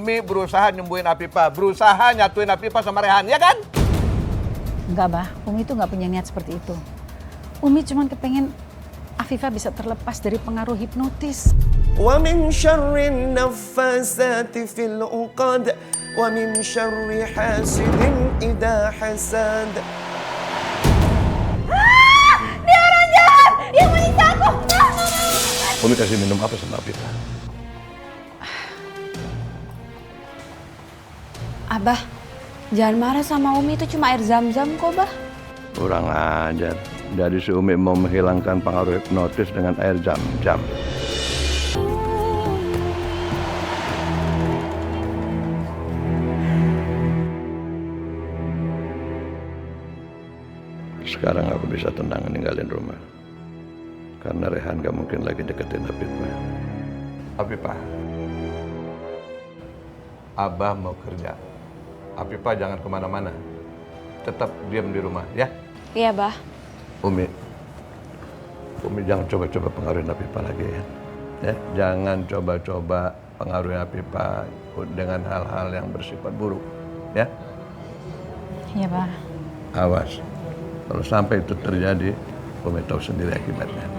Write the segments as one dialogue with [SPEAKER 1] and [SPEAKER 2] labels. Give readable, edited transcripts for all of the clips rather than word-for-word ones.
[SPEAKER 1] Umi berusaha nyembuhin Afifah, berusaha nyatuin Afifah sama Rehan, ya kan?
[SPEAKER 2] Enggak, Bah. Umi tuh nggak punya niat seperti itu. Umi cuma kepengen Afifah bisa terlepas dari pengaruh hipnotis.
[SPEAKER 3] ومن شر النفاثات في العقد ومن شر حاسد إذا حسد.
[SPEAKER 4] Dia orang jahat! Dia menyiksa aku!
[SPEAKER 1] Umi kasih minum apa sama Afifah?
[SPEAKER 4] Abah, jangan marah sama Umi, itu cuma air zam-zam kok, Bah.
[SPEAKER 1] Kurang ajar. Jadi si Umi mau menghilangkan pengaruh hipnotis dengan air jam-jam. Sekarang aku bisa tenang ninggalin rumah. Karena Rehan gak mungkin lagi deketin Afifah. Afifah, Abah mau kerja. Afifah jangan kemana-mana. Tetap diam di rumah, ya?
[SPEAKER 4] Iya, Bah.
[SPEAKER 1] Umi jangan coba-coba pengaruhin Afifah lagi ya. Ya, jangan coba-coba pengaruhin Afifah dengan hal-hal yang bersifat buruk, ya.
[SPEAKER 2] Iya, Bah.
[SPEAKER 1] Awas, kalau sampai itu terjadi, Umi tahu sendiri akibatnya.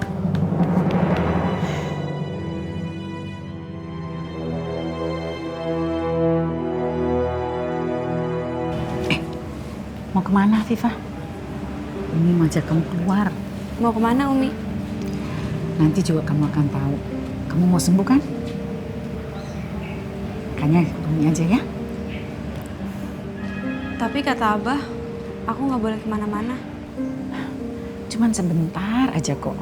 [SPEAKER 2] Mau kemana, Afifah? Umi mau ajak kamu keluar.
[SPEAKER 4] Mau kemana, Umi?
[SPEAKER 2] Nanti juga kamu akan tahu. Kamu mau sembuh kan? Makanya Umi aja ya.
[SPEAKER 4] Tapi kata Abah, aku nggak boleh kemana-mana.
[SPEAKER 2] Cuman sebentar aja kok.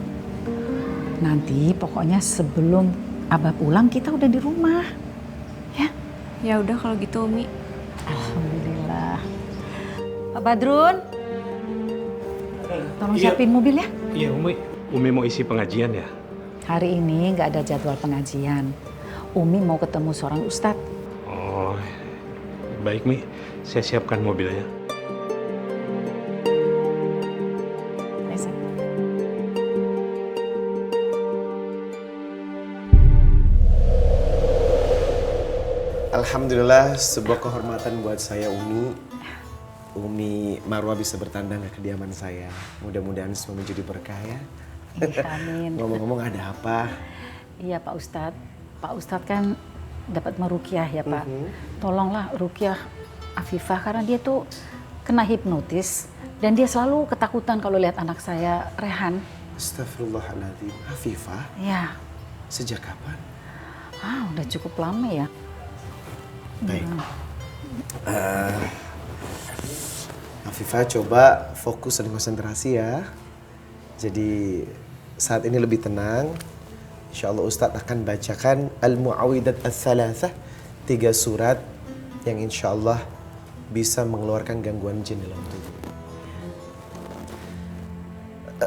[SPEAKER 2] Nanti pokoknya sebelum Abah pulang kita udah di rumah. Ya?
[SPEAKER 4] Ya udah kalau gitu, Umi.
[SPEAKER 2] Alhamdulillah. Pak Badrun, tolong siapin mobil ya.
[SPEAKER 5] Iya, Umi mau isi pengajian ya?
[SPEAKER 2] Hari ini nggak ada jadwal pengajian. Umi mau ketemu seorang ustadz.
[SPEAKER 5] Oh, baik Mi. Saya siapkan mobilnya.
[SPEAKER 2] Reza.
[SPEAKER 3] Alhamdulillah, sebuah kehormatan buat saya Umi Marwah bisa bertandang ke kediaman saya. Mudah-mudahan semua menjadi berkah ya.
[SPEAKER 2] Iya, amin.
[SPEAKER 3] Ngomong-ngomong ada apa?
[SPEAKER 2] Iya Pak Ustadz. Pak Ustadz kan dapat meruqyah ya Pak. Tolonglah ruqyah Afifah karena dia tuh kena hipnotis. Dan dia selalu ketakutan kalau lihat anak saya, Rehan.
[SPEAKER 3] Astagfirullahaladzim. Afifah?
[SPEAKER 2] Iya.
[SPEAKER 3] Sejak kapan?
[SPEAKER 2] Udah cukup lama ya.
[SPEAKER 3] Baik. Afifah coba fokus dan konsentrasi ya. Jadi saat ini lebih tenang. Insya Allah Ustadz akan bacakan Al-Mu'awidat As-Salasah, 3 surat yang insya Allah bisa mengeluarkan gangguan jin dalam tubuh.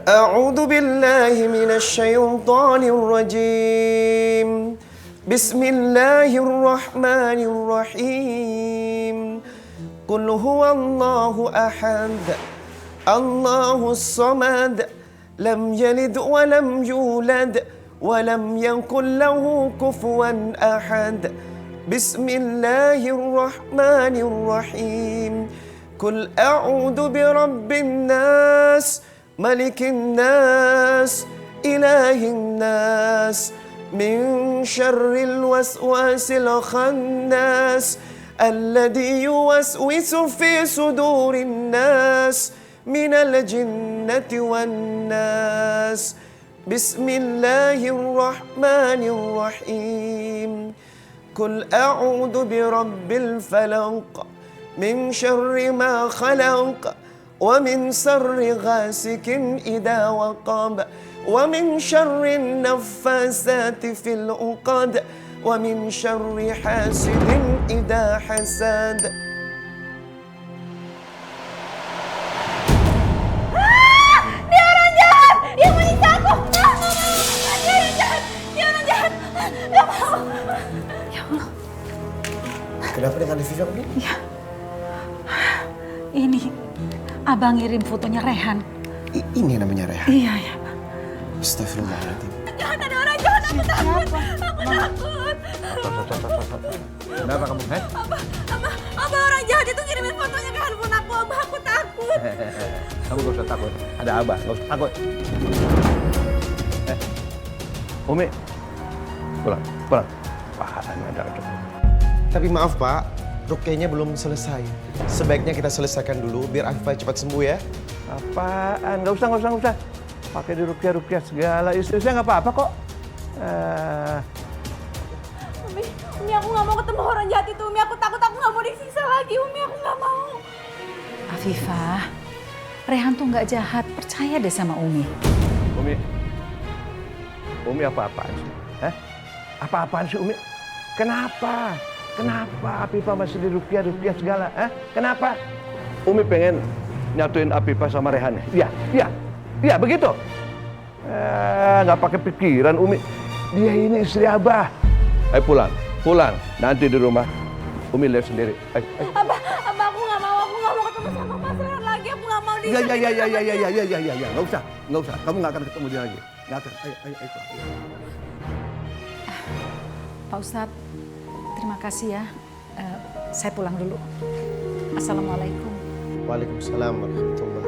[SPEAKER 3] A'udzu billahi minasy syaithanir rajim. Bismillahirrahmanirrahim. Qul huwallahu ahad. Allahus samad. Lam yalid wa lam yulad wa lam yakul lahu kufuwan ahad. Bismillahirrahmanirrahim. Qul a'udzu birabbin nas, malikin nas, ilahin nas. من شر الوسواس الخناس الذي يوسوس في صدور الناس من الجنة والناس بسم الله الرحمن الرحيم قل أعوذ برب الفلق من شر ما خلق ومن شر غاسق إذا وقب ومن شر النفاثات في العقد ومن شر حاسد إذا حسد.
[SPEAKER 4] Dia orang jahat! Dia menyiksa aku! Dia orang jahat! Dia orang jahat! Gak mau!
[SPEAKER 2] Ya Allah.
[SPEAKER 3] Kenapa dengan Afifah ini?
[SPEAKER 2] Ya. Ini Abang ngirim fotonya Rehan.
[SPEAKER 3] Ini namanya Rehan?
[SPEAKER 2] Iya ya.
[SPEAKER 3] Astagfirullahaladzim.
[SPEAKER 4] Jahat, ada orang jahat! Aku takut! Aku takut!
[SPEAKER 1] Kenapa kamu?
[SPEAKER 4] Abah orang jahat itu kirimin fotonya ke handphone aku. Abah, aku takut.
[SPEAKER 1] Kamu gak usah takut. Ada Abah, gak usah takut. Umi, pulang. Pahalanya ada cukup.
[SPEAKER 3] Tapi maaf Pak, rukyahnya belum selesai. Sebaiknya kita selesaikan dulu biar Afifah cepat sembuh ya.
[SPEAKER 1] Apaan? Gak usah. Pakai di rukyah segala. Istri saya gak apa-apa kok.
[SPEAKER 4] Umi, aku nggak mau ketemu orang jahat itu. Umi, aku takut. Aku nggak mau disiksa lagi. Umi, aku nggak mau.
[SPEAKER 2] Afifah, Rehan tuh nggak jahat. Percaya deh sama Umi.
[SPEAKER 1] Umi apa-apaan sih? Apa-apaan sih Umi? Kenapa Afifah masih di rukyah segala? Kenapa? Umi pengen nyatuin Afifah sama Rehan. Iya begitu. Nggak pakai pikiran Umi. Dia ini istri Abah. Ayo pulang. Nanti di rumah Umi lihat sendiri.
[SPEAKER 4] Abah, aku nggak mau. Aku nggak mau ketemu sama Mas Rehan lagi. Aku nggak mau disiksa.
[SPEAKER 1] Ya. Nggak usah. Kamu nggak akan ketemu dia lagi. Nggak akan. Ayo.
[SPEAKER 2] Pak Ustadz, terima kasih ya. Saya pulang dulu. Assalamualaikum.
[SPEAKER 3] Waalaikumsalam warahmatullahi wabarakatuh.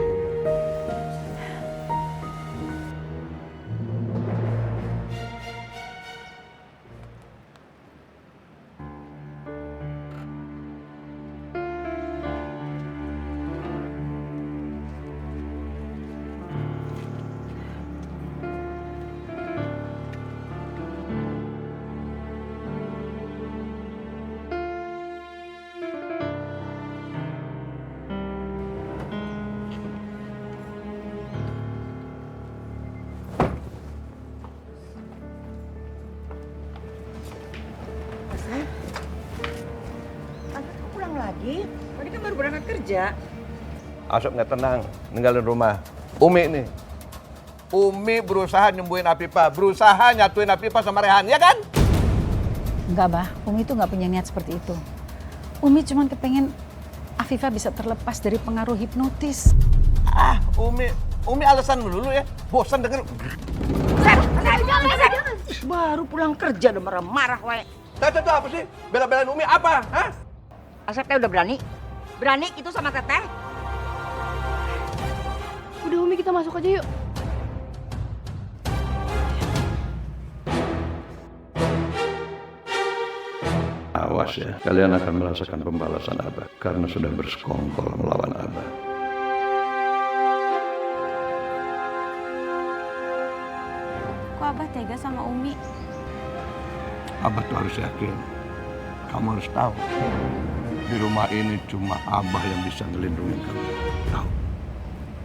[SPEAKER 6] Pulang lagi? Tadi kan baru berangkat kerja.
[SPEAKER 1] Asep nggak tenang, ninggalin rumah. Umi berusaha nyembuhin Afifah, berusaha nyatuin Afifah sama Rehan, ya kan?
[SPEAKER 2] Enggak, Bah. Umi tuh nggak punya niat seperti itu. Umi cuma kepengen Afifah bisa terlepas dari pengaruh hipnotis.
[SPEAKER 1] Umi alasan dulu ya. Bosan denger.
[SPEAKER 6] Baru pulang kerja udah marah-marah wae.
[SPEAKER 1] Teteh tuh apa sih? Bela-belain Umi apa?
[SPEAKER 6] Asep teh udah berani? Berani itu sama Teteh?
[SPEAKER 4] Udah Umi, kita masuk aja yuk.
[SPEAKER 1] Awas ya, kalian akan merasakan pembalasan Abah karena sudah bersekongkol melawan Abah.
[SPEAKER 4] Kok Abah tega sama Umi?
[SPEAKER 1] Abah tuh harus yakin. Kamu harus tahu. Di rumah ini cuma Abah yang bisa ngelindungin kamu. Tahu?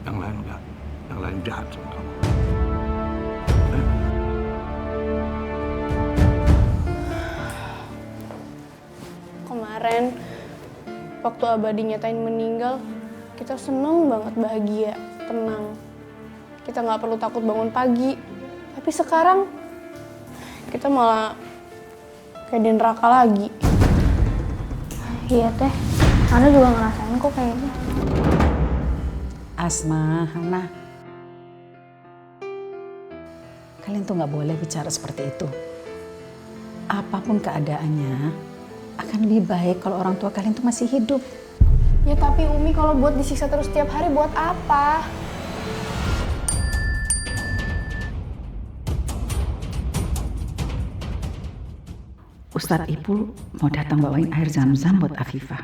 [SPEAKER 1] Yang lain enggak. Yang lain jahat sama kamu.
[SPEAKER 7] Kemarin, waktu Abah dinyatain meninggal, kita seneng banget, bahagia, tenang. Kita nggak perlu takut bangun pagi. Tapi sekarang, kita malah kayak di neraka lagi. Iya teh, Ana juga ngerasain kok kayaknya.
[SPEAKER 2] Asma, Hana, kalian tuh nggak boleh bicara seperti itu. Apapun keadaannya, akan lebih baik kalau orang tua kalian tuh masih hidup.
[SPEAKER 7] Ya tapi Umi kalau buat disiksa terus tiap hari buat apa?
[SPEAKER 2] Ustadz Ipul mau datang bawain air zam-zam buat Afifah.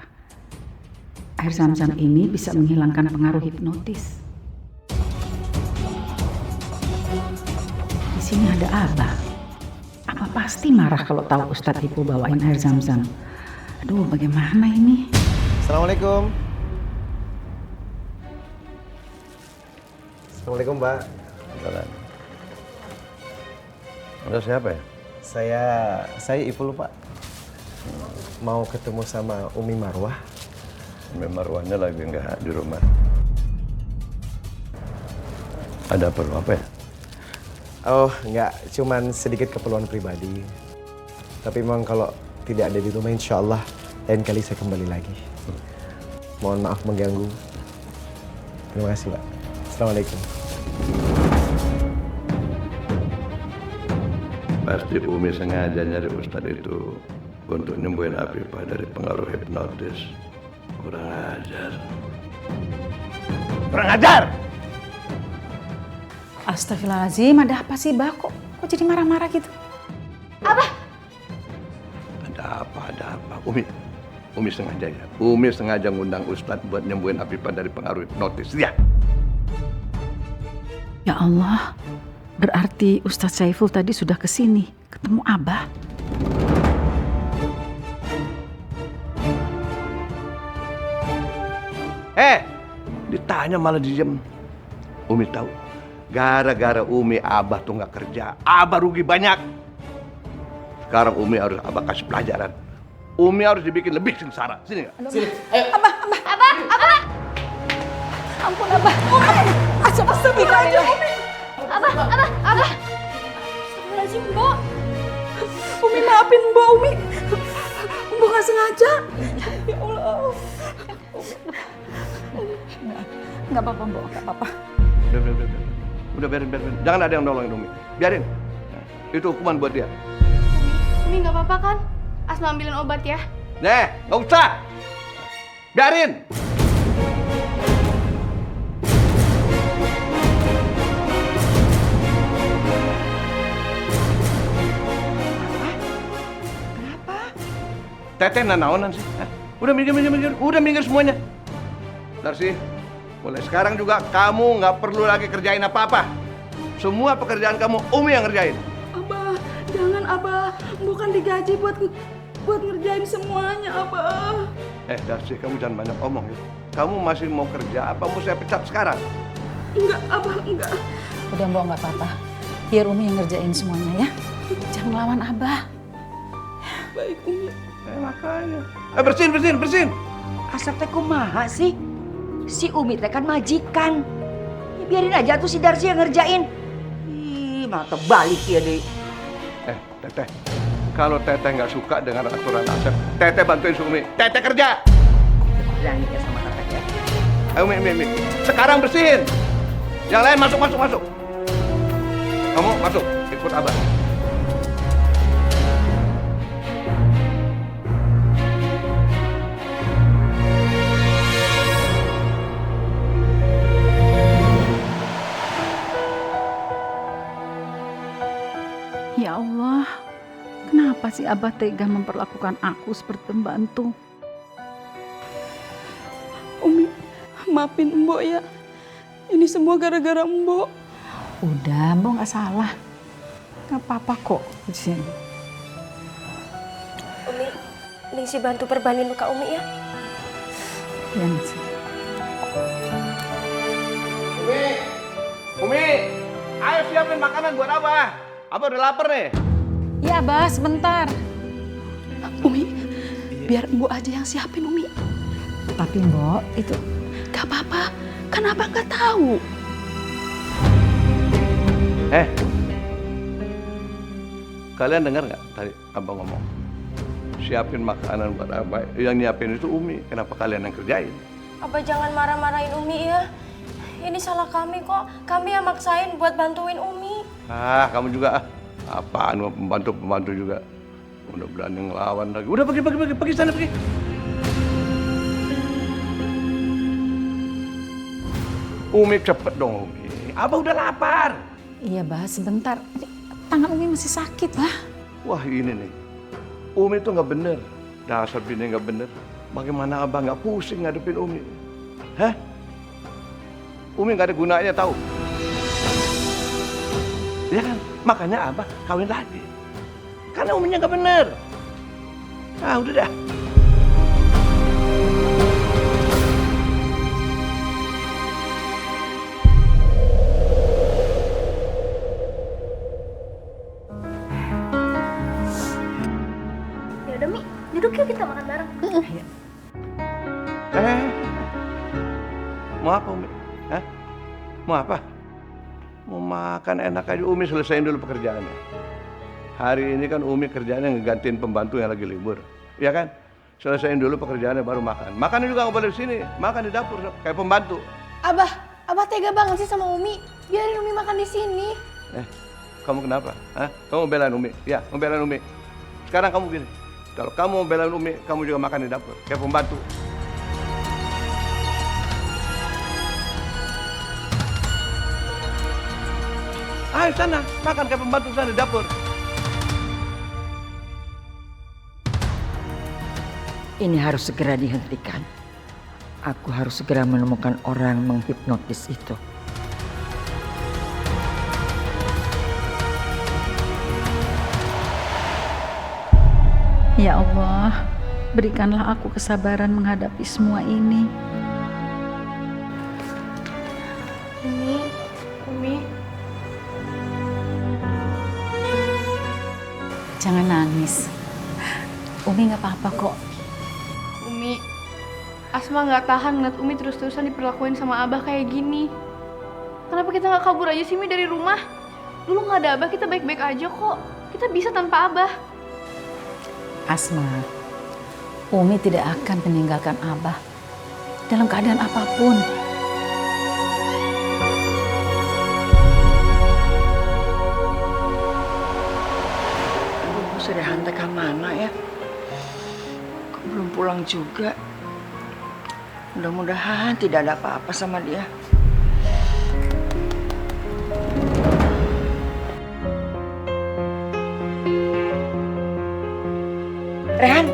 [SPEAKER 2] Air zam-zam ini bisa menghilangkan pengaruh hipnotis. Di sini ada Abah. Abah pasti marah kalau tahu Ustadz Ipul bawain air zam-zam. Aduh, bagaimana ini?
[SPEAKER 3] Assalamualaikum. Assalamualaikum Mbak.
[SPEAKER 1] Jalan. Ada siapa ya?
[SPEAKER 3] Saya Ipul Pak. Mau ketemu sama Umi Marwah.
[SPEAKER 1] Umi Marwahnya lagi nggak di rumah. Ada perlu apa ya?
[SPEAKER 3] Oh, enggak, cuman sedikit keperluan pribadi. Tapi memang kalau tidak ada di rumah, insya Allah lain kali saya kembali lagi. Mohon maaf mengganggu. Terima kasih, Pak. Assalamualaikum.
[SPEAKER 1] Pasti Umi sengaja nyari Ustadz itu untuk nyembuhin Afifah dari pengaruh hipnotis. Kurang ajar. Kurang ajar!
[SPEAKER 2] Astagfirullahaladzim, ada apa sih, Bah? Kok jadi marah-marah gitu?
[SPEAKER 4] Abah,
[SPEAKER 1] Ada apa? Umi sengaja ya. Umi sengaja ngundang Ustadz buat nyembuhin Afifah dari pengaruh hipnotis. Ya.
[SPEAKER 2] Ya Allah, berarti Ustadz Saiful tadi sudah kesini, ketemu Abah.
[SPEAKER 1] Ditanya malah diem. Umi tahu. Gara-gara Umi Abah tuh nggak kerja. Abah rugi banyak. Sekarang Umi harus Abah kasih pelajaran. Umi harus dibikin lebih sengsara. Sini nggak?
[SPEAKER 3] Sini, ayo.
[SPEAKER 4] Abah.
[SPEAKER 2] Ampun, Abah. Astagfirullahaladzim.
[SPEAKER 4] Abah. Astagfirullahaladzim, Mbok.
[SPEAKER 2] Umi maafin Mbok, Umi. Mbok nggak sengaja. Ya Allah. Nggak apa-apa, Mbok. Nggak apa-apa.
[SPEAKER 1] Udah biarin. Jangan ada yang nolongin Umi. Biarin. Nah, itu hukuman buat dia.
[SPEAKER 7] Umi nggak apa-apa kan? Asma ambilin obat ya.
[SPEAKER 1] Nggak usah. Biarin. Teteh nanaonan sih. Hah? Udah minggir semuanya. Darsi, mulai sekarang juga kamu nggak perlu lagi kerjain apa-apa. Semua pekerjaan kamu Umi yang ngerjain.
[SPEAKER 2] Abah, jangan Abah. Bukan digaji buat ngerjain semuanya, Abah.
[SPEAKER 1] Darsi, kamu jangan banyak omong ya. Kamu masih mau kerja apa mau saya pecat sekarang?
[SPEAKER 2] Enggak, Abah, enggak. Udah, Mbok, nggak apa-apa. Biar Umi yang ngerjain semuanya ya. Jangan lawan Abah. Baik, Umi.
[SPEAKER 1] Makanya. Bersihin.
[SPEAKER 6] Asap teh kumaha sih? Si Umi teh kan majikan. Ya, biarin aja tuh si Darsi yang ngerjain. Ih, mata balik ya deh.
[SPEAKER 1] Teteh. Kalau Teteh nggak suka dengan aturan Asep, Teteh bantuin si Umi. Teteh kerja.
[SPEAKER 6] Berani ya sama Teteh ya.
[SPEAKER 1] Ayo, Umi. Sekarang bersihin. Yang lain masuk. Kamu masuk, ikut Abah.
[SPEAKER 2] Ya Allah, kenapa sih Abah tega memperlakukan aku seperti pembantu?
[SPEAKER 8] Umi, maafin Mbok ya. Ini semua gara-gara Mbok.
[SPEAKER 2] Udah, Mbok nggak salah. Nggak apa-apa kok di sini.
[SPEAKER 4] Umi, Ningsi bantu perbanin luka Umi ya.
[SPEAKER 2] Ya, Ningsi.
[SPEAKER 1] Umi, ayo siapin makanan buat Abah. Abah udah lapar nih.
[SPEAKER 2] Ya, Abah, sebentar.
[SPEAKER 8] Umi, biar Mbok aja yang siapin, Umi.
[SPEAKER 2] Tapi Mbok, itu
[SPEAKER 8] Gak apa-apa, kan Abah nggak tahu.
[SPEAKER 1] Kalian dengar nggak tadi Abah ngomong? Siapin makanan buat Abah. Yang nyiapin itu Umi. Kenapa kalian yang kerjain?
[SPEAKER 4] Abah jangan marah-marahin Umi ya. Ini salah kami kok. Kami yang maksain buat bantuin Umi.
[SPEAKER 1] Kamu juga apaan pembantu juga. Udah berani ngelawan lagi. Udah pergi sana pergi. Umi cepet dong Umi. Abah udah lapar.
[SPEAKER 2] iya, Bah, sebentar. Tangan Umi masih sakit, Bah.
[SPEAKER 1] Wah ini nih. Umi tuh nggak bener. Dasar bini nggak bener. Bagaimana Abah nggak pusing ngadepin Umi? Hah? Umi nggak ada gunanya tahu. Ya kan? Makanya Abah kawin lagi. Karena Uminya nggak bener. Udah dah.
[SPEAKER 4] Ya udah Mi, duduk yuk kita makan bareng.
[SPEAKER 1] Mau apa Umi? Hah? Mau apa? Mau makan enak aja Umi selesaiin dulu pekerjaannya. Hari ini kan Umi kerjaannya ngegantiin pembantu yang lagi libur. Iya kan? Selesaiin dulu pekerjaannya baru makan. Makannya juga nggak boleh di sini. Makan di dapur kayak pembantu.
[SPEAKER 7] Abah tega banget sih sama Umi. Biarin Umi makan di sini.
[SPEAKER 1] Kamu kenapa? Hah? Kamu belain Umi? Ya, membelain Umi. Sekarang kamu gini. Kalau kamu mau belain Umi, kamu juga makan di dapur, kayak pembantu. Ayo sana, makan kayak pembantu sana di dapur.
[SPEAKER 6] Ini harus segera dihentikan. Aku harus segera menemukan orang menghipnotis itu.
[SPEAKER 2] Ya Allah, berikanlah aku kesabaran menghadapi semua ini.
[SPEAKER 7] Umi.
[SPEAKER 2] Jangan nangis. Umi nggak apa-apa kok.
[SPEAKER 7] Umi, Asma nggak tahan ngeliat Umi terus-terusan diperlakuin sama Abah kayak gini. Kenapa kita nggak kabur aja sih Mi dari rumah? Dulu nggak ada Abah, kita baik-baik aja kok. Kita bisa tanpa Abah.
[SPEAKER 2] Asma, Umi tidak akan meninggalkan Abah dalam keadaan apapun.
[SPEAKER 6] Sudah hantar ke mana ya? Kok belum pulang juga? Mudah-mudahan tidak ada apa-apa sama dia. Rehan.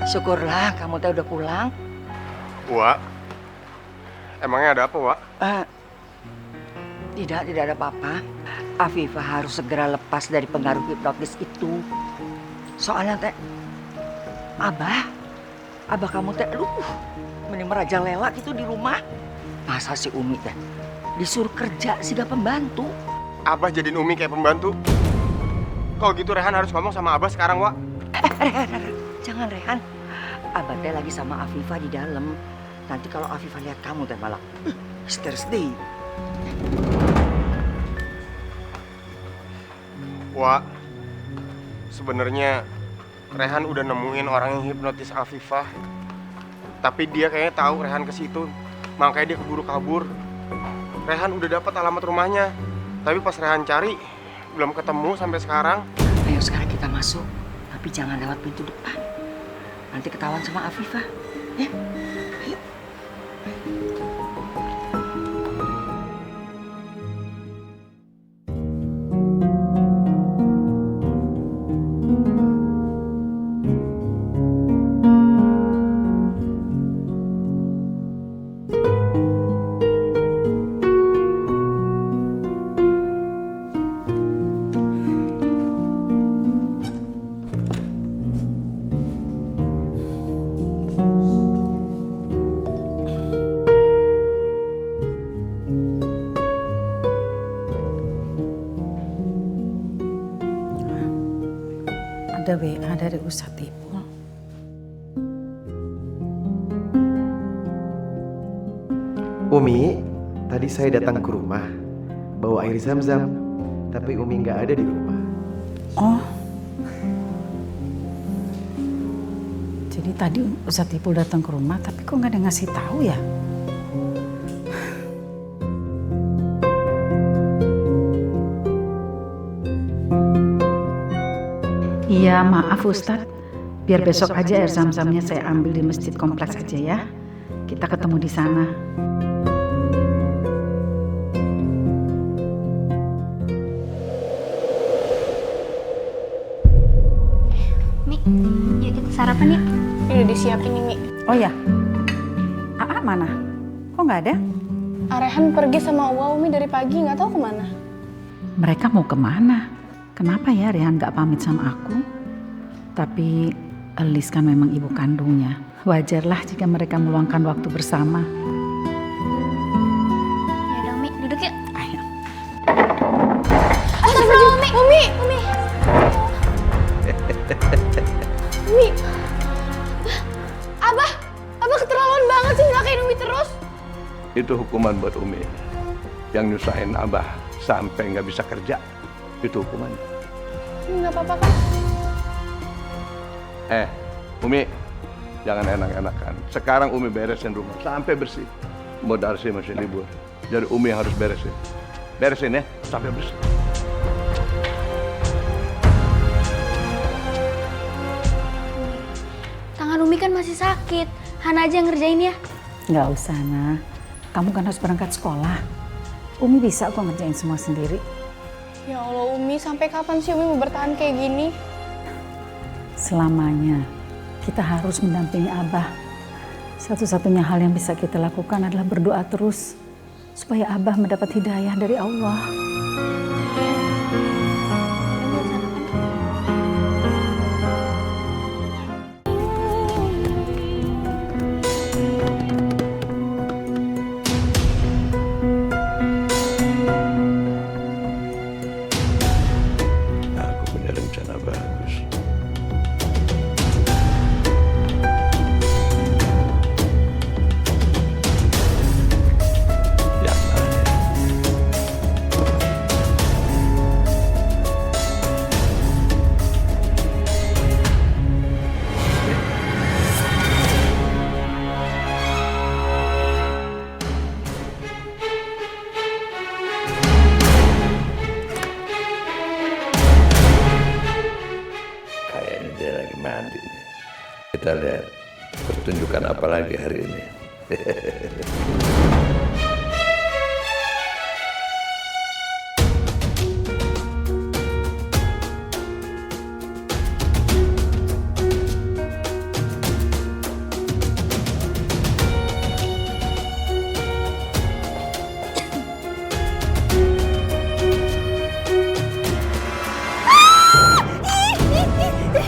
[SPEAKER 6] Syukurlah kamu teh udah pulang.
[SPEAKER 9] Wak, emangnya ada apa, Wak?
[SPEAKER 6] Tidak ada apa-apa. Afifah harus segera lepas dari pengaruh hipnotis itu. Soalnya teh, Abah kamu teh, mending merajalela gitu di rumah. Masa si Umi teh disuruh kerja sih gak pembantu.
[SPEAKER 9] Abah jadiin Umi kayak pembantu. Kalau gitu Rehan harus ngomong sama Abah sekarang, Wak.
[SPEAKER 6] Rehan, jangan Rehan. Abah teh lagi sama Afifah di dalam. Nanti kalau Afifah lihat kamu teh malah histeris deh.
[SPEAKER 9] Wak, sebenarnya Rehan udah nemuin orang yang hipnotis Afifah. Tapi dia kayaknya tahu Rehan ke situ, makanya dia keburu kabur. Rehan udah dapat alamat rumahnya. Tapi pas Rehan cari, belum ketemu sampai sekarang.
[SPEAKER 6] Ayo sekarang kita masuk, tapi jangan lewat pintu depan. Nanti ketahuan sama Afifah, ya? Ayo.
[SPEAKER 2] Ada WA dari Ustadz Ipul.
[SPEAKER 3] Umi, tadi saya datang ke rumah bawa air zam-zam, tapi Umi nggak ada di rumah.
[SPEAKER 2] Oh, jadi tadi Ustadz Ipul datang ke rumah, tapi kok nggak ada ngasih tahu ya? Iya, maaf Ustadz. Biar besok aja air zam-zamnya saya ambil di masjid kompleks aja ya. Kita ketemu di sana.
[SPEAKER 4] Mi, yuk kita sarapan yuk.
[SPEAKER 7] Udah disiapin nih Mi.
[SPEAKER 2] Oh ya, Aa mana? Kok nggak ada?
[SPEAKER 7] Rehan pergi sama Umi dari pagi, nggak tahu kemana.
[SPEAKER 2] Mereka mau kemana? Kenapa ya Rehan nggak pamit sama aku? Tapi Elis kan memang ibu kandungnya. Wajarlah jika mereka meluangkan waktu bersama.
[SPEAKER 4] Ya dong Mi, duduk yuk.
[SPEAKER 2] Ayo.
[SPEAKER 7] Astagfirullah, Umi. Abah keterlaluan banget sih nyelakain Umi terus.
[SPEAKER 1] Itu hukuman buat Umi. Yang nyusahin Abah sampai nggak bisa kerja. Itu hukumannya.
[SPEAKER 7] Nggak apa-apa kan?
[SPEAKER 1] Umi, jangan enak-enakan. Sekarang Umi beresin rumah sampai bersih. Mbak Darsi masih libur. Jadi Umi harus beresin. Beresin ya, sampai bersih.
[SPEAKER 4] Tangan Umi kan masih sakit. Hana aja yang ngerjain ya.
[SPEAKER 2] Nggak usah, Nak. Kamu kan harus berangkat sekolah. Umi bisa kok ngerjain semua sendiri.
[SPEAKER 7] Ya Allah Umi, sampai kapan sih Umi mau bertahan kayak gini?
[SPEAKER 2] Selamanya kita harus mendampingi Abah. Satu-satunya hal yang bisa kita lakukan adalah berdoa terus supaya Abah mendapat hidayah dari Allah.
[SPEAKER 1] Aku punya rencana bagus. Yang mana? Kayaknya dia lagi mandi nih. Kita lihat pertunjukan apa lagi hari ini.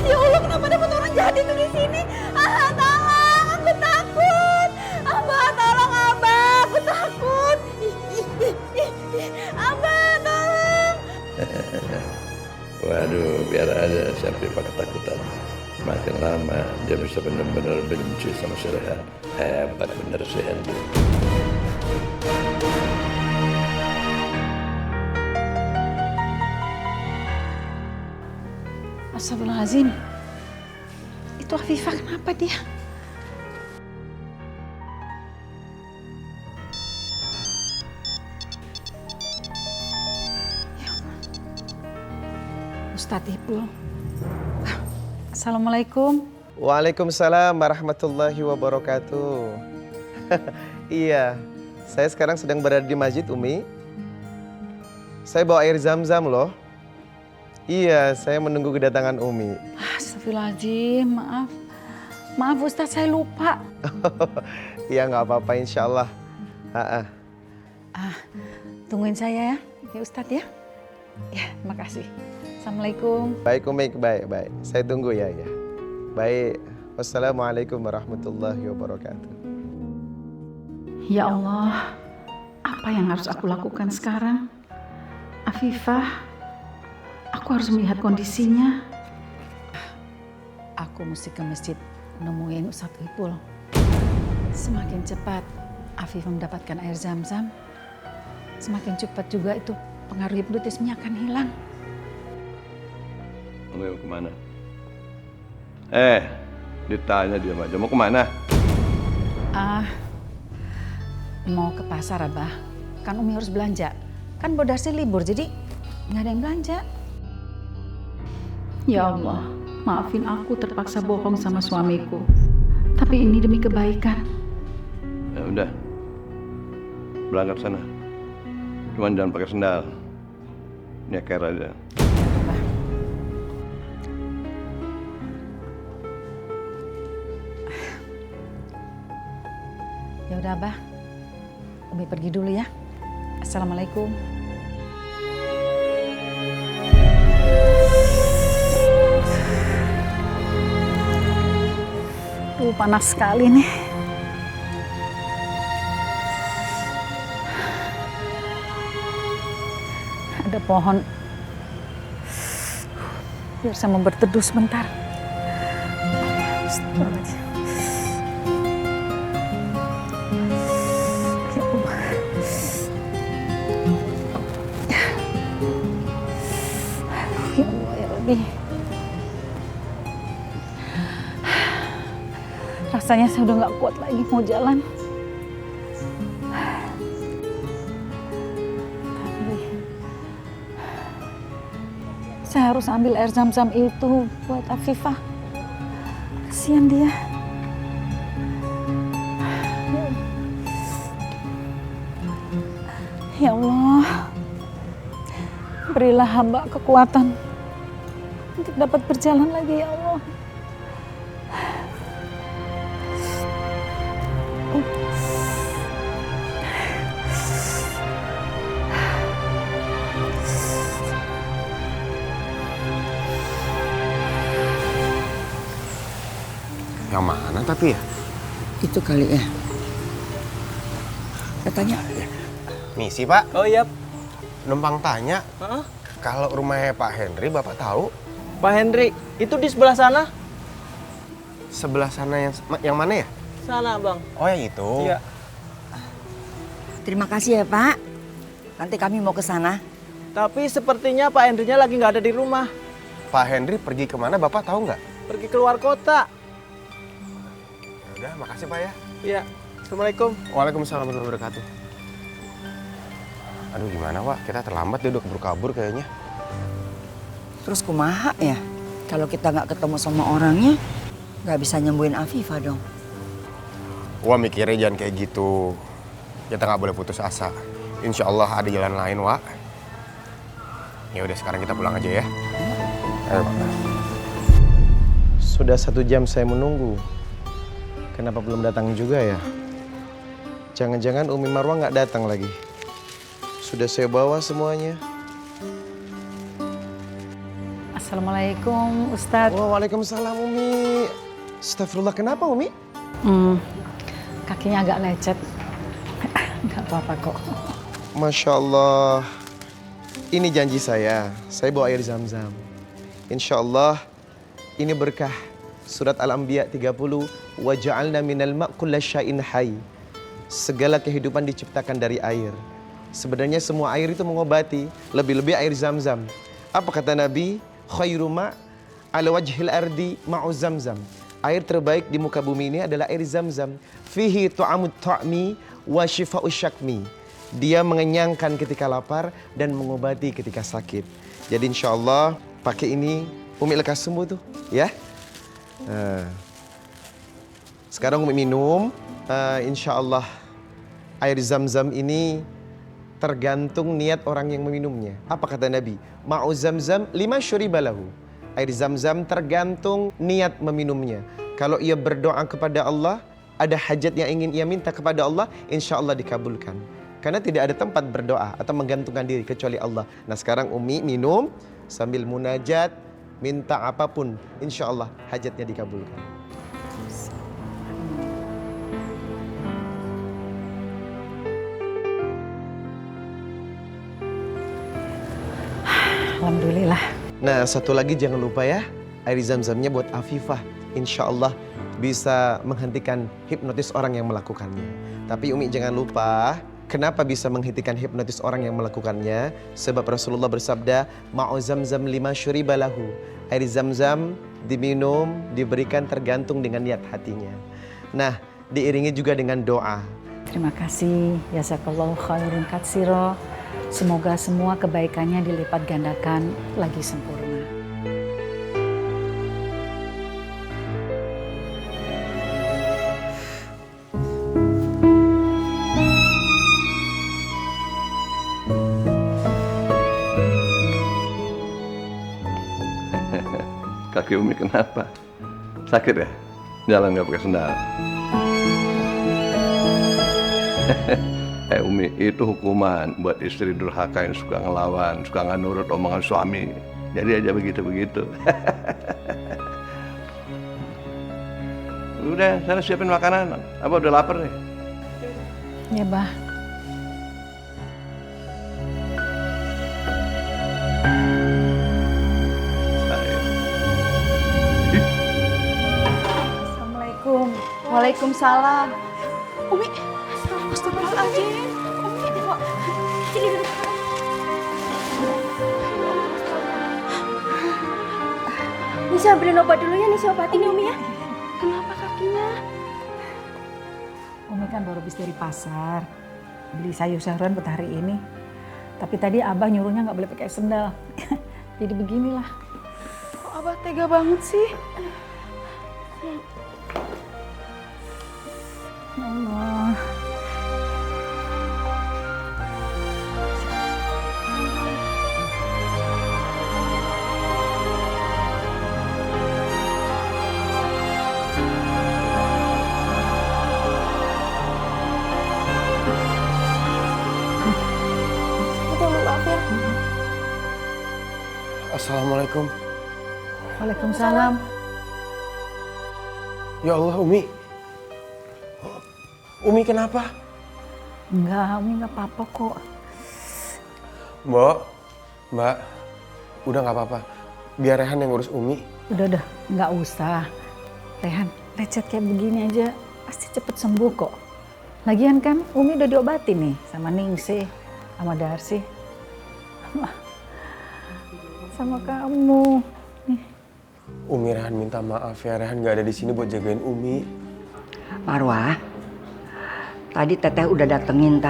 [SPEAKER 4] Ya Allah, kenapa dapat orang jahat itu di sini? Tolong, aku takut. Abah, tolong Abah, aku takut. Abah, tolong.
[SPEAKER 1] Waduh, biar aja siapa ketakutan. Makin lama dia bisa benar-benar benci sama si Rehan. Hebat bener si Hendy.
[SPEAKER 2] Astagfirullahaladzim. Itu Afifah, kenapa dia? Ya Allah. Ustadz Ipul. Assalamualaikum.
[SPEAKER 3] Waalaikumsalam warahmatullahi wabarakatuh. Iya, saya sekarang sedang berada di masjid, Umi. Saya bawa air zam-zam loh. Iya, saya menunggu kedatangan Umi.
[SPEAKER 2] Astagfirullahaladzim, maaf. Maaf Ustadz, saya lupa.
[SPEAKER 3] Iya, nggak apa-apa, insya Allah.
[SPEAKER 2] Tungguin saya ya, ya Ustadz ya. Ya, makasih. Assalamualaikum.
[SPEAKER 3] Baik, Umi, baik. Saya tunggu ya. Baik, wassalamualaikum warahmatullahi wabarakatuh.
[SPEAKER 2] Ya Allah, apa yang harus aku lakukan sekarang? Afifah, aku harus melihat kondisinya. Aku mesti ke masjid nemuin Ustadz Ipul. Semakin cepat Afifah mendapatkan air zam-zam, semakin cepat juga itu pengaruh hipnotisnya akan hilang.
[SPEAKER 1] Mau kemana? Ditanya dia aja. Mau kemana?
[SPEAKER 2] Mau ke pasar, Abah. Kan Umi harus belanja. Kan Bodarsi libur, jadi nggak ada yang belanja. Ya Allah, maafin aku terpaksa bohong sama suamiku. Tapi ini demi kebaikan.
[SPEAKER 1] Ya udah, berangkat sana. Cuman jangan pakai sendal. Nyeker aja.
[SPEAKER 2] Ya udah, Abah. Umi pergi dulu ya. Assalamualaikum. Panas sekali nih. Ada pohon. Biar saya mau berteduh sebentar. Astagfirullahaladzim. Ya Allah. Ya Allah, ya Rabbi. Rasanya saya udah gak kuat lagi mau jalan. harus ambil air zam-zam itu buat Afifah. Kasihan dia. Ya Allah, berilah hamba kekuatan untuk dapat berjalan lagi ya Allah.
[SPEAKER 9] Yang mana tapi ya?
[SPEAKER 6] Itu kali ya. Katanya.
[SPEAKER 9] Misi Pak.
[SPEAKER 10] Oh iya.
[SPEAKER 9] Numpang tanya. Kalau rumahnya Pak Henry Bapak tahu?
[SPEAKER 10] Pak Henry, itu di sebelah sana.
[SPEAKER 9] Sebelah sana yang mana ya?
[SPEAKER 10] Sana Bang.
[SPEAKER 9] Oh yang itu?
[SPEAKER 10] Iya.
[SPEAKER 6] Terima kasih ya Pak. Nanti kami mau ke sana.
[SPEAKER 10] Tapi sepertinya Pak Henry-nya lagi nggak ada di rumah.
[SPEAKER 9] Pak Henry pergi kemana Bapak tahu nggak?
[SPEAKER 10] Pergi keluar kota.
[SPEAKER 9] Ya udah, makasih Pak ya.
[SPEAKER 10] Iya. Assalamualaikum.
[SPEAKER 9] Waalaikumsalam warahmatullahi wabarakatuh. Aduh gimana Pak, kita terlambat dia udah kabur kayaknya.
[SPEAKER 6] Terus kumaha ya? Kalau kita nggak ketemu sama orangnya, nggak bisa nyembuhin Afifah dong.
[SPEAKER 9] Wah mikirnya jangan kayak gitu. Kita nggak boleh putus asa. Insya Allah ada jalan lain, Wak. Ya udah sekarang kita pulang aja ya. Ayo Pak.
[SPEAKER 3] Sudah 1 jam saya menunggu. Kenapa belum datang juga ya? Jangan-jangan Umi Marwah nggak datang lagi. Sudah saya bawa semuanya.
[SPEAKER 2] Assalamualaikum Ustadz.
[SPEAKER 3] Oh, waalaikumsalam Umi. Astagfirullah, kenapa Umi?
[SPEAKER 2] Kakinya agak lecet. Nggak apa-apa kok.
[SPEAKER 3] Masya Allah. Ini janji saya bawa air zam-zam. Insya Allah ini berkah. Surat Al-Anbiya 30. Wa ja'alna minal ma' kulla syai'in hayy. Segala kehidupan diciptakan dari air. Sebenarnya semua air itu mengobati, lebih-lebih air zam-zam. Apa kata Nabi? Khairu ma' ala wajhil ardi ma'u zam-zam. Air terbaik di muka bumi ini adalah air zam-zam. Fihi tu'amut ta'mi wa shifa'u syakmi. Dia mengenyangkan ketika lapar dan mengobati ketika sakit. Jadi insya Allah pakai ini Umi lekas sembuh tuh, ya. Sekarang Umi minum. Insya Allah air zam-zam ini tergantung niat orang yang meminumnya. Apa kata Nabi? Ma'u zam-zam lima syuribalahu. Air zam-zam tergantung niat meminumnya. Kalau ia berdoa kepada Allah, ada hajat yang ingin ia minta kepada Allah, insya Allah dikabulkan. Karena tidak ada tempat berdoa atau menggantungkan diri kecuali Allah. Nah sekarang Umi minum sambil munajat, minta apapun, insya Allah hajatnya dikabulkan.
[SPEAKER 2] Alhamdulillah.
[SPEAKER 3] Nah satu lagi jangan lupa ya, air zam-zamnya buat Afifah. Insya Allah bisa menghentikan hipnotis orang yang melakukannya. Tapi Umi jangan lupa, kenapa bisa menghentikan hipnotis orang yang melakukannya? Sebab Rasulullah bersabda, ma'u zam-zam lima syuribalahu. Air zam-zam diminum, diberikan tergantung dengan niat hatinya. Nah, diiringi juga dengan doa.
[SPEAKER 2] Terima kasih. Jazakallahu khairan katsiro. Semoga semua kebaikannya dilipat gandakan lagi sempurna.
[SPEAKER 1] Kaki Umi kenapa? Sakit ya? Jalan nggak pakai sendal. Umi, itu hukuman buat istri durhaka yang suka ngelawan, suka nggak nurut omongan suami. Jadi aja begitu-begitu. Udah, sana siapin makanan. Apa udah lapar nih?
[SPEAKER 2] Ya, Bah. Assalamualaikum.
[SPEAKER 8] Waalaikumsalam.
[SPEAKER 7] Umi, astagfirullahaladzim. Umi, kok sini duduk.
[SPEAKER 4] Nisa beliin obat dulu ya, Nisa obatin ya Umi ya.
[SPEAKER 7] Kenapa kakinya?
[SPEAKER 2] Umi kan baru habis dari pasar. Beli sayur-sayuran buat hari ini. Tapi tadi Abah nyuruhnya nggak boleh pakai sendal. Jadi beginilah.
[SPEAKER 8] Kok Abah tega banget sih?
[SPEAKER 2] Ya Allah.
[SPEAKER 7] Minta maaf ya.
[SPEAKER 9] Assalamualaikum.
[SPEAKER 2] Waalaikumsalam.
[SPEAKER 9] Ya Allah, Umi. Umi kenapa?
[SPEAKER 2] Enggak, Umi nggak apa-apa kok.
[SPEAKER 9] Mbak, udah nggak apa-apa. Biar Rehan yang ngurus Umi.
[SPEAKER 2] Udah, nggak usah. Rehan, lecet kayak begini aja pasti cepet sembuh kok. Lagian kan Umi udah diobatin nih sama Ningsih, sama Darsi. Sama kamu. Nih.
[SPEAKER 9] Umi, Rehan minta maaf ya. Rehan nggak ada di sini buat jagain Umi.
[SPEAKER 6] Marwah, tadi Teteh udah datengin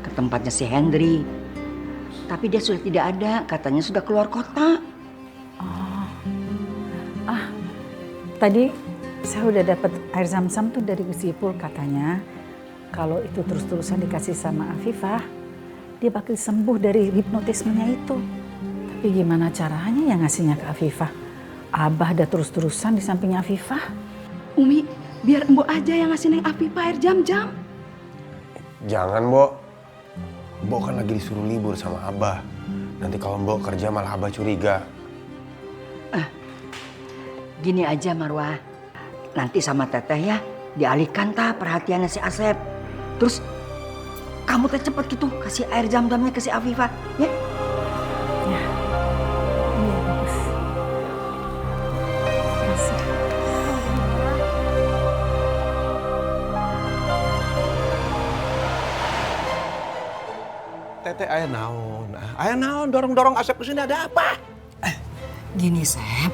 [SPEAKER 6] ke tempatnya si Hendri. Tapi dia sudah tidak ada, katanya sudah keluar kota.
[SPEAKER 2] Tadi saya udah dapat air zam-zam tuh dari Gus Ipul, katanya kalau itu terus-terusan dikasih sama Afifah, dia bakal sembuh dari hipnotismenya itu. Tapi gimana caranya ya ngasihnya ke Afifah? Abah ada terus-terusan di sampingnya Afifah.
[SPEAKER 8] Umi, biar Mbok aja yang ngasih Neng Afifah air jam-jam.
[SPEAKER 9] Jangan, Mbok. Mbok kan lagi disuruh libur sama Abah. Nanti kalau Mbok kerja malah Abah curiga.
[SPEAKER 6] Gini aja Marwah, nanti sama Teteh ya dialihkan perhatiannya si Asep. Terus kamu cepet gitu kasih air jam-jamnya ke si Afifah, ya?
[SPEAKER 2] Iya, bagus. Makasih.
[SPEAKER 1] Teteh aya naon? Aya naon dorong-dorong Asep ke sini, ada apa?
[SPEAKER 6] Gini Sep,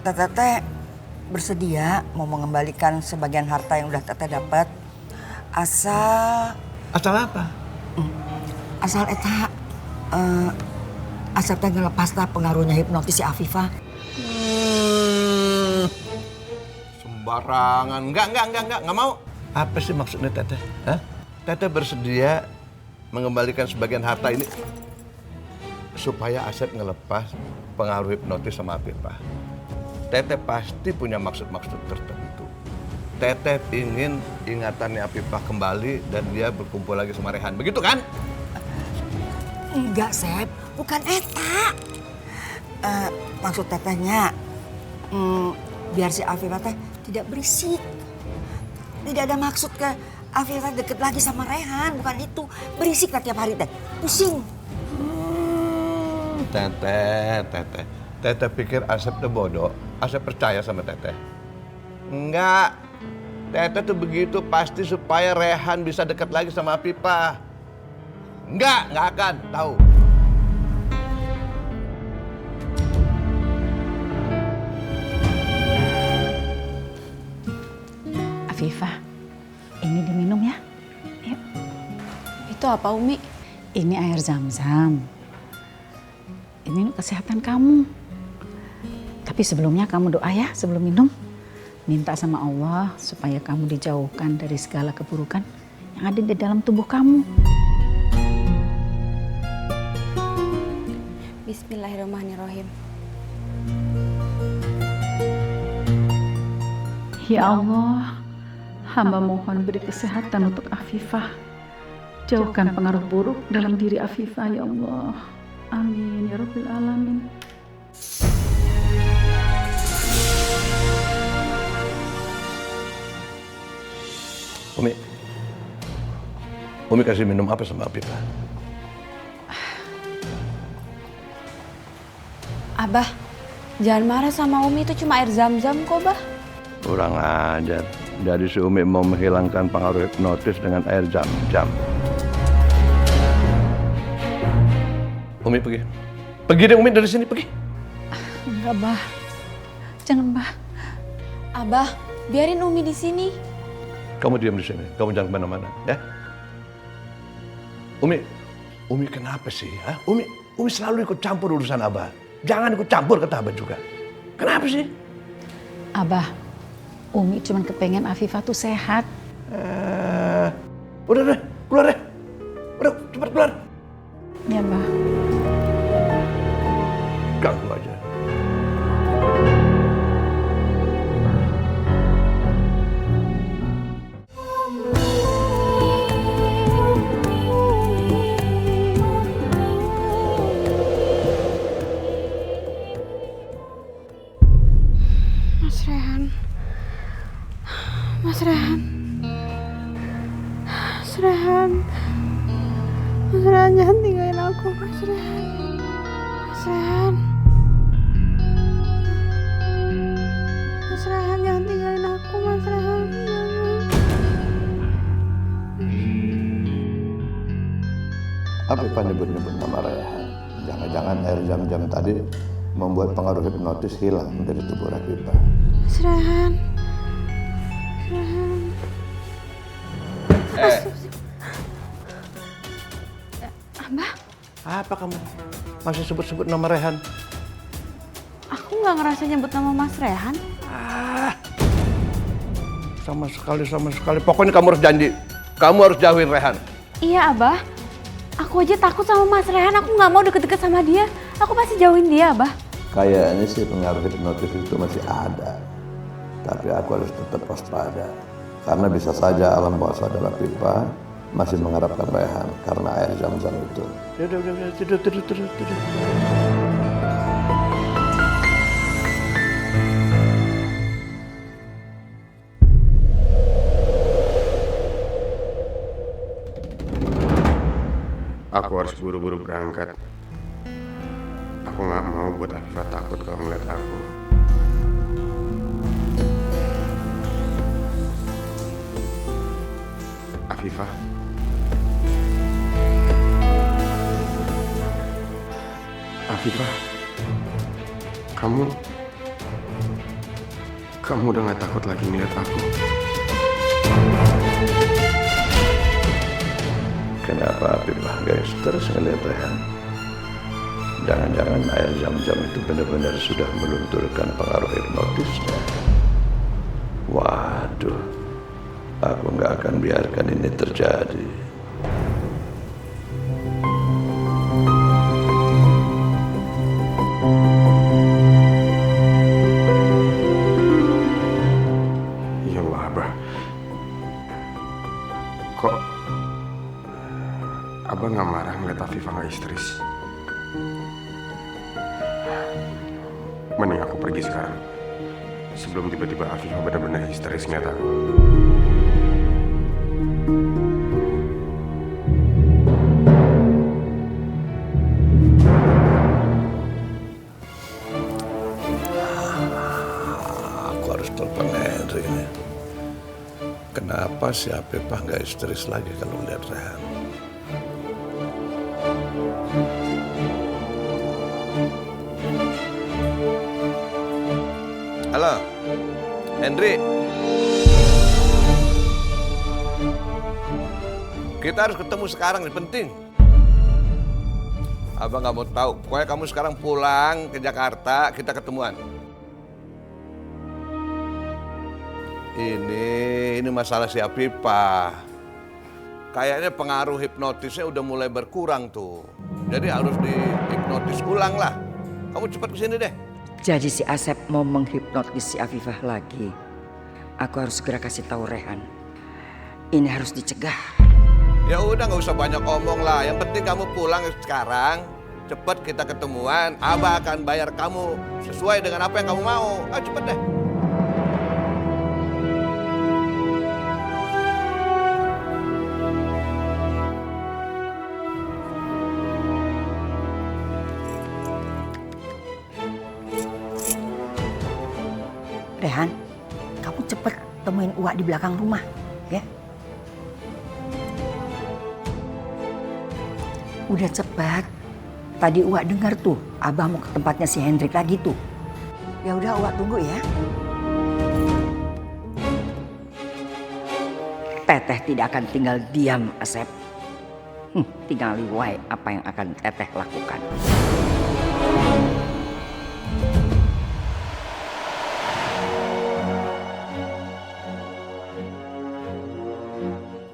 [SPEAKER 6] Teteh bersedia mau mengembalikan sebagian harta yang udah Teteh dapat. Asal
[SPEAKER 1] apa?
[SPEAKER 6] Asal eta Asep teh ngelepas pengaruhnya hipnotis si Afifah.
[SPEAKER 1] Sembarangan. Enggak mau. Apa sih maksudnya Teteh? Hah? Teteh bersedia mengembalikan sebagian harta ini supaya Asep ngelepas pengaruh hipnotis sama Afifah. Teteh pasti punya maksud-maksud tertentu. Teteh ingin ingatannya Afifah kembali dan dia berkumpul lagi sama Rehan. Begitu kan?
[SPEAKER 6] Enggak Sep, bukan eta. Maksud Tetehnya biar si Afifah teh tidak berisik. Tidak ada maksud ke Afifah deket lagi sama Rehan, bukan itu. Berisik lah tiap hari teh, pusing.
[SPEAKER 1] Teteh pikir Asep tuh bodoh. Asep percaya sama Teteh. Enggak. Teteh tuh begitu pasti supaya Rehan bisa dekat lagi sama Afifah. Enggak akan, tahu.
[SPEAKER 2] Afifah, ini diminum ya. Yuk.
[SPEAKER 7] Itu apa Umi?
[SPEAKER 2] Ini air zam-zam. Ini untuk kesehatan kamu. Tapi sebelumnya kamu doa ya sebelum minum. Minta sama Allah supaya kamu dijauhkan dari segala keburukan yang ada di dalam tubuh kamu.
[SPEAKER 7] Bismillahirrahmanirrahim.
[SPEAKER 8] Ya Allah, hamba mohon beri kesehatan untuk Afifah. Jauhkan pengaruh buruk dalam diri Afifah ya Allah. Amin ya Rabbil Alamin.
[SPEAKER 1] Umi kasih minum apa sama Afifah?
[SPEAKER 7] Abah, jangan marah sama Umi, itu cuma air zam-zam kok, Bah.
[SPEAKER 1] Kurang ajar. Jadi si Umi mau menghilangkan pengaruh hipnotis dengan air jam-jam. Umi pergi. Pergi deh Umi dari sini, pergi.
[SPEAKER 2] Enggak, Bah. Jangan, Bah.
[SPEAKER 7] Abah, biarin Umi di sini.
[SPEAKER 1] Kamu diam di sini. Kamu jangan kemana-mana, ya? Umi kenapa sih? Ha? Umi selalu ikut campur urusan Abah. Jangan ikut campur, kata Abah juga. Kenapa sih?
[SPEAKER 2] Abah, Umi cuma kepengen Afifah tuh sehat.
[SPEAKER 1] Udah, keluar deh. Udah, cepat keluar.
[SPEAKER 2] Ya, Mbah.
[SPEAKER 1] Ganggu aja.
[SPEAKER 7] Mas Rehan. Mas Rehan. Mas Rehan. Mas Rehan, jangan tinggalin aku, Mas Rehan. Mas Rehan. Mas Rehan, jangan tinggalin aku, Mas Rehan. Jangan.
[SPEAKER 1] Afifah nyebut-nyebut nama Rehan. Jangan-jangan air jam-jam tadi membuat pengaruh hipnotis hilang dari tubuh Afifah.
[SPEAKER 7] Mas Rehan. Mas Rehan. Abah,
[SPEAKER 1] Apa kamu? Masih sebut-sebut nama Rehan?
[SPEAKER 7] aku nggak ngerasa nyebut nama Mas Rehan.
[SPEAKER 1] Sama sekali. Pokoknya kamu harus janji. Kamu harus jauhin Rehan.
[SPEAKER 7] Iya, Abah. Aku aja takut sama Mas Rehan. Aku nggak mau deket-deket sama dia. Aku pasti jauhin dia, Abah.
[SPEAKER 1] Kayaknya sih pengaruh hipnotis itu masih ada. Tapi aku harus tetap waspada. Karena bisa saja alam bawah sadar Afifah masih mengharapkan Rehan karena air zam-zam itu. Udah, tidur.
[SPEAKER 9] Aku harus buru-buru berangkat. Aku nggak mau buat Afifah takut kalau ngeliat aku. Afifah. Afifah. Kamu udah gak takut lagi ngeliat aku?
[SPEAKER 1] Kenapa Afifah guys terus ngeliat Rehan? Jangan-jangan air zam-zam itu benar-benar sudah melunturkan pengaruh hipnotisnya. Waduh, aku nggak akan biarkan ini terjadi.
[SPEAKER 9] Ya Allah, Abah. Kok Abah nggak marah ngeliat Afifah nggak histeris? Mending aku pergi sekarang. Sebelum tiba-tiba Afifah benar-benar histeris ngeliat aku.
[SPEAKER 1] Aku harus telepon Henry ini. Kenapa si Afifah nggak histeris lagi kalau lihat Rehan? Halo, Henry. Kita harus ketemu sekarang, ini penting. Abang nggak mau tahu. Pokoknya kamu sekarang pulang ke Jakarta, kita ketemuan. Ini masalah si Afifah. Kayaknya pengaruh hipnotisnya udah mulai berkurang tuh. Jadi harus dihipnotis ulang lah. Kamu cepat kesini deh.
[SPEAKER 6] Jadi si Asep mau menghipnotis si Afifah lagi. Aku harus segera kasih tahu Rehan. Ini harus dicegah.
[SPEAKER 1] Ya udah nggak usah banyak omong lah. Yang penting kamu pulang sekarang. Cepat kita ketemuan. Abah akan bayar kamu sesuai dengan apa yang kamu mau. Ayo cepet deh.
[SPEAKER 6] Rehan, kamu cepet temuin Uwa di belakang rumah, ya? Udah cepat. Tadi Uwa dengar tuh, Abah mau ke tempatnya si Hendrik lagi tuh. Ya udah, Uwa tunggu ya. Teteh tidak akan tinggal diam, Asep. Tinggal liwai apa yang akan Teteh lakukan.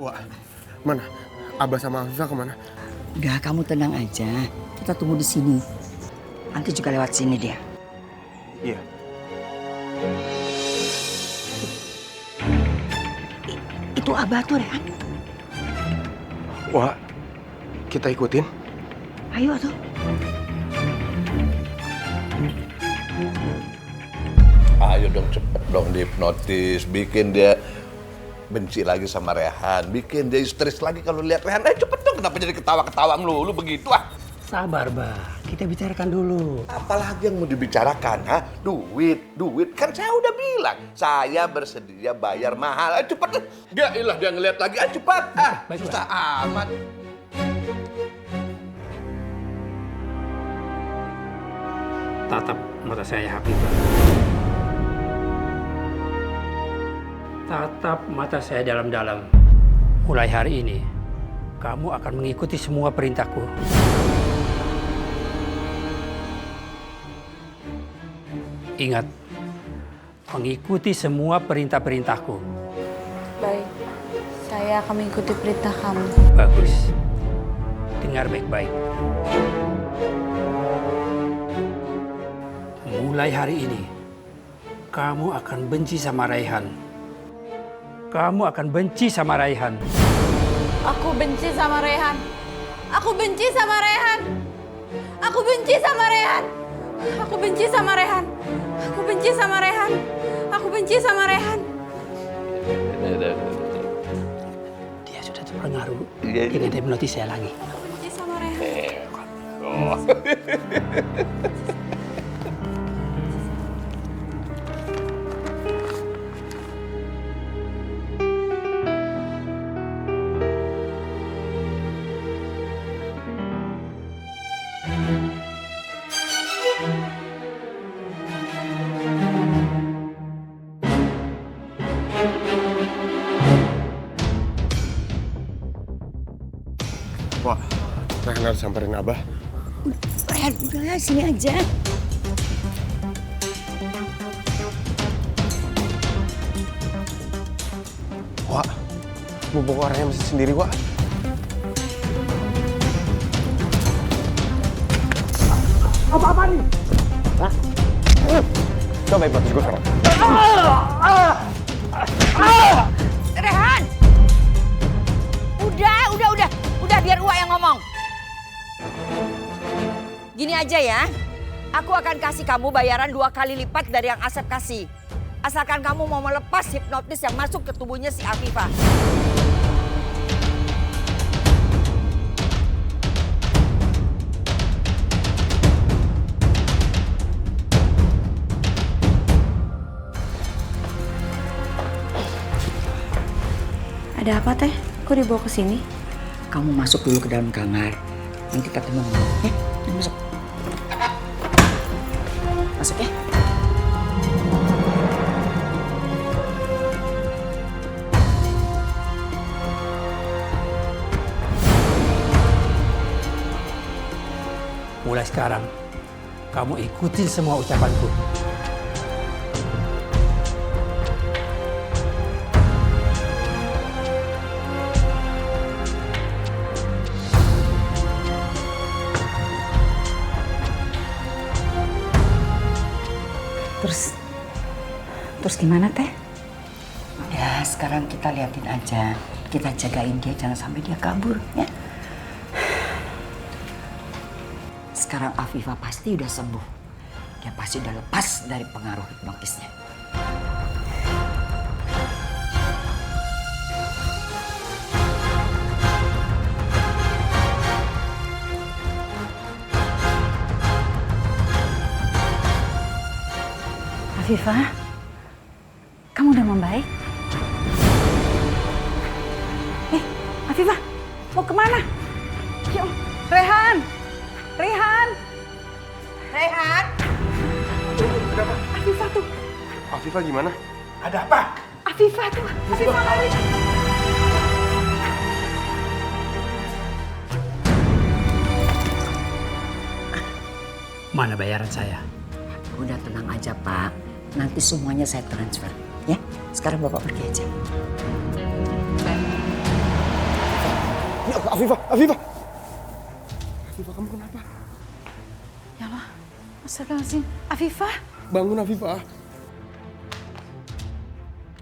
[SPEAKER 9] Wah, mana? Abah sama Afifah kemana?
[SPEAKER 6] Udah, kamu tenang aja. Kita tunggu di sini. Nanti juga lewat sini dia.
[SPEAKER 9] Iya.
[SPEAKER 6] Itu Abah tuh, Rehan.
[SPEAKER 9] Wah, kita ikutin.
[SPEAKER 6] Ayo tuh.
[SPEAKER 11] Ayo dong, cepet dong dihipnotis, bikin dia benci lagi sama Rehan, bikin dia histeris lagi kalau lihat Rehan. Cepet dong, kenapa jadi ketawa-ketawa melulu begitu ah?
[SPEAKER 12] Sabar, Bah. Kita bicarakan dulu.
[SPEAKER 11] Apalagi yang mau dibicarakan, ha? Duit. Kan saya udah bilang, saya bersedia bayar mahal. Cepet, dia ngeliat lagi, cepat.
[SPEAKER 12] Baik,
[SPEAKER 11] Susah amat.
[SPEAKER 12] Tatap mata saya, Hafifah. Tatap mata saya dalam-dalam. Mulai hari ini, kamu akan mengikuti semua perintahku. Ingat, mengikuti semua perintah-perintahku.
[SPEAKER 7] Baik, saya akan mengikuti perintah kamu.
[SPEAKER 12] Bagus. Dengar baik-baik. Mulai hari ini, kamu akan benci sama Raihan. Kamu akan benci sama Raihan.
[SPEAKER 4] Aku benci sama Rehan. Aku benci sama Rehan. Aku benci sama Rehan. Aku benci sama Rehan. Aku benci sama Rehan. Aku benci sama Rehan.
[SPEAKER 12] Dia sudah terpengaruh dengan hipnotis saya lagi.
[SPEAKER 4] Aku benci sama Rehan.
[SPEAKER 9] Wah, Rehan harus samperin Abah.
[SPEAKER 6] Rehan, udah sini aja.
[SPEAKER 9] Wah, mumpung orangnya masih sendiri, Wak.
[SPEAKER 1] Apa-apa nih? Hah? Coba hipnotis gue sekarang.
[SPEAKER 6] Rehan! Udah biar Uwa yang ngomong. Gini aja ya, aku akan kasih kamu bayaran 2 kali lipat dari yang Asep kasih. Asalkan kamu mau melepas hipnotis yang masuk ke tubuhnya si Afifah.
[SPEAKER 7] Ada apa, Teh? Kok dibawa ke sini?
[SPEAKER 6] Kamu masuk dulu ke dalam kamar. Nanti kita ngomong, ya? Masuk. Masuk ya.
[SPEAKER 12] Mulai sekarang, kamu ikutin semua ucapanku.
[SPEAKER 2] Terus gimana, Teh?
[SPEAKER 6] Ya, sekarang kita liatin aja. Kita jagain dia, jangan sampai dia kabur, ya. Sekarang Afifah pasti udah sembuh. Dia pasti udah lepas dari pengaruh hipnotisnya.
[SPEAKER 2] Afifah, kamu udah membaik? Afifah, mau kemana? Yuk, Rehan! Rehan!
[SPEAKER 6] Rehan!
[SPEAKER 9] Kenapa?
[SPEAKER 2] Afifah tuh.
[SPEAKER 9] Afifah gimana?
[SPEAKER 11] Ada apa?
[SPEAKER 2] Afifah tuh. Afifah lari.
[SPEAKER 12] Mana bayaran saya?
[SPEAKER 6] Udah tenang aja Pak, nanti semuanya saya transfer. Ya, sekarang Bapak pergi aja.
[SPEAKER 9] Ya, Afifah, Afifah. Afifah, kamu kenapa?
[SPEAKER 2] Ya Allah, astagfirullahaladzim. Afifah?
[SPEAKER 9] Bangun, Afifah.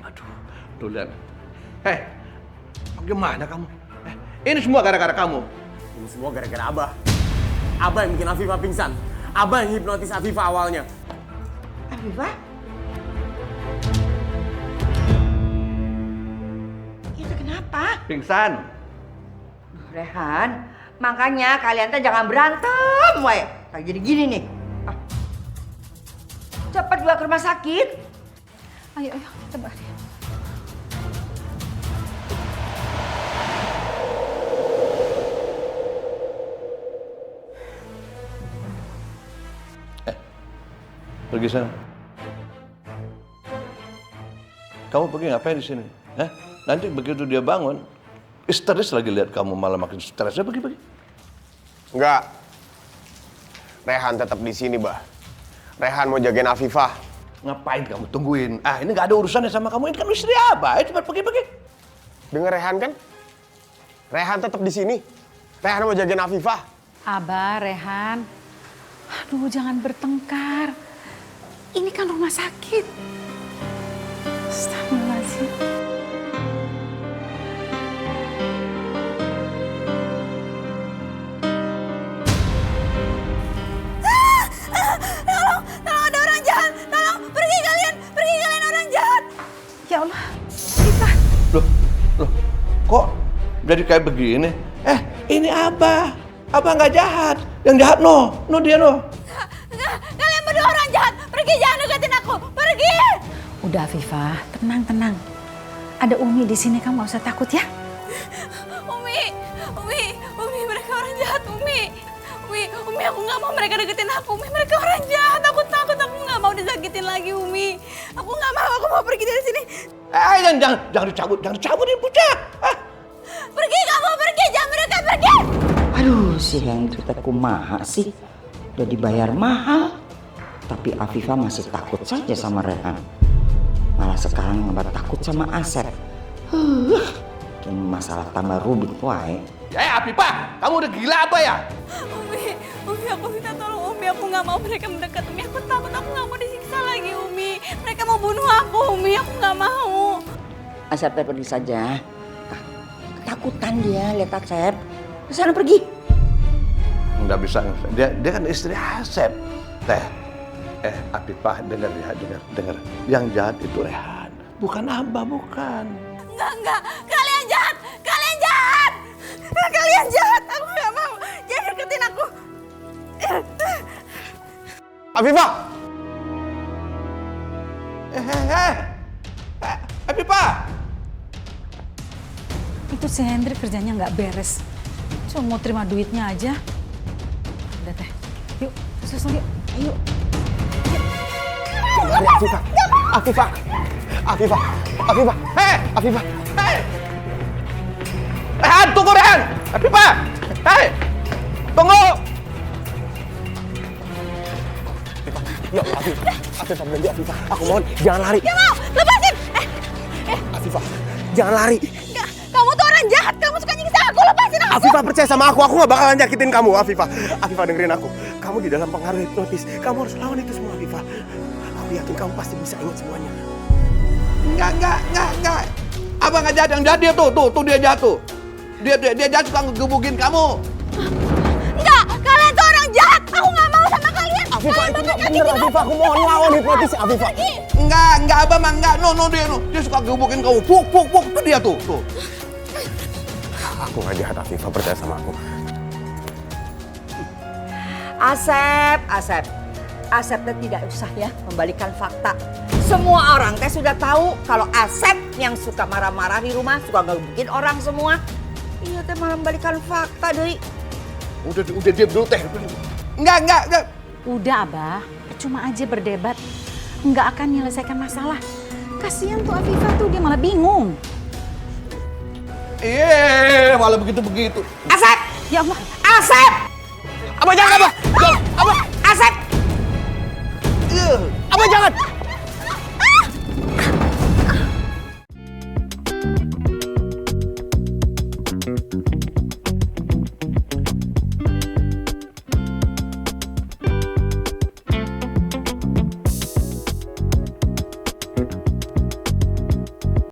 [SPEAKER 1] Aduh, tuh lihat. Hei, bagaimana kamu? Ini semua gara-gara kamu.
[SPEAKER 9] Ini semua gara-gara Abah. Abah yang bikin Afifah pingsan. Abah yang hipnotis Afifah awalnya.
[SPEAKER 6] Afifah? Itu kenapa?
[SPEAKER 1] Pingsan.
[SPEAKER 6] Rehan, makanya kalian tuh jangan berantem, woy. Kayak jadi gini nih. Ah. Cepat bawa ke rumah sakit.
[SPEAKER 2] Ayo, coba deh.
[SPEAKER 1] Pergi sana. Kamu pergi ngapain di sini? Hah? Nanti begitu dia bangun, histeris lagi lihat kamu malah makin stres. Pergi.
[SPEAKER 9] Enggak. Rehan tetap di sini, Bah. Rehan mau jagain Afifah.
[SPEAKER 1] Ngapain kamu tungguin? Ini nggak ada urusannya sama kamu. Ini kan istri Abah. Ayo cepat pergi.
[SPEAKER 9] Dengar Rehan kan? Rehan tetap di sini. Rehan mau jagain Afifah.
[SPEAKER 2] Abah, Rehan. Aduh, jangan bertengkar. Ini kan rumah sakit. Astagfirullahaladzim.
[SPEAKER 4] Tolong ada orang jahat. Tolong pergi kalian orang jahat.
[SPEAKER 2] Ya Allah, Afifah.
[SPEAKER 1] Loh, kok jadi kayak begini? Ini Abah. Abah nggak jahat. Yang jahat no dia no.
[SPEAKER 4] Enggak, kalian berdua orang jahat. Pergi, jangan deketin aku. Pergi.
[SPEAKER 2] Udah Afifah, tenang. Ada Umi di sini, kamu gak usah takut ya.
[SPEAKER 4] Umi, mereka orang jahat, Umi, aku nggak mau mereka deketin aku, Umi, mereka orang jahat, aku takut, aku nggak mau disakitin lagi, Umi, aku nggak mau, aku mau pergi dari sini.
[SPEAKER 1] Jangan dicabut ini bocah.
[SPEAKER 4] Pergi kamu, pergi, jangan mendekat, pergi.
[SPEAKER 6] Aduh, si Hendri teh kumaha sih? Udah dibayar mahal, tapi Afifah masih takut saja sama Rehan. Malah sekarang nambah takut sama Asep. Ini masalah tambah rumit wae.
[SPEAKER 1] Afifah, kamu udah gila apa ya?
[SPEAKER 4] Umi, aku minta tolong, Umi, aku nggak mau mereka mendekat, Umi, aku takut, aku nggak mau disiksa lagi, Umi. Mereka mau bunuh aku, Umi, aku nggak mau.
[SPEAKER 6] Asep teh pergi saja. Ketakutan dia lihat Asep. Kesana pergi.
[SPEAKER 1] Nggak bisa. Dia kan istri Asep. Afifah, dengar. Yang jahat itu Rehan, bukan Abah, bukan.
[SPEAKER 4] Enggak, kalian jahat, aku nggak mau, jangan deketin aku.
[SPEAKER 9] Afifah!
[SPEAKER 1] Afifah!
[SPEAKER 2] Itu si Hendrik kerjanya nggak beres. Cuma mau terima duitnya aja. Udah teh, yuk susul yuk, ayo.
[SPEAKER 9] Afifah!
[SPEAKER 1] Rehan, tunggu Rehan! Afifah! Hei! Tunggu!
[SPEAKER 9] Ya, Afifah berhenti, Afifah. Aku mohon, jangan lari.
[SPEAKER 4] Gak mau, lepasin!
[SPEAKER 9] Afifah, jangan lari.
[SPEAKER 4] Kamu tuh orang jahat, kamu suka nyiksa aku, lepasin aku!
[SPEAKER 9] Afifah percaya sama aku gak bakalan nyakitin kamu, Afifah. Afifah dengerin aku. Kamu di dalam pengaruh hipnotis. Kamu harus lawan itu semua, Afifah. Aku yakin kamu pasti bisa ingat semuanya.
[SPEAKER 1] Enggak. Abang nggak jahat, yang jahat dia tuh dia jatuh. Dia jahat suka ngegebukin kamu.
[SPEAKER 4] Enggak, kalian tuh orang jahat. Aku nggak mau sama kalian.
[SPEAKER 9] Afifah, itu nggak bener, Afifah. Aku mohon lawan hipnotis, Afifah.
[SPEAKER 1] Enggak, Abang mah enggak. Dia suka gebukin kamu. Puk. Itu dia tuh.
[SPEAKER 9] Aku nggak jahat, Afifah. Percaya sama aku.
[SPEAKER 6] Asep teh tidak usah ya membalikan fakta. Semua orang teh sudah tahu kalau Asep yang suka marah-marah di rumah, suka ngegebukin orang semua. Iya teh malah membalikan fakta deui.
[SPEAKER 1] Udah diam dulu teh. Enggak.
[SPEAKER 2] Udah Abah, percuma aja berdebat. Nggak akan menyelesaikan masalah. Kasihan tuh Afifah tuh, dia malah bingung.
[SPEAKER 1] Malah begitu.
[SPEAKER 6] Asep!
[SPEAKER 2] Ya Allah.
[SPEAKER 6] Asep!
[SPEAKER 9] Abah jangan, Abah!
[SPEAKER 6] Asep!
[SPEAKER 10] Abang jangan!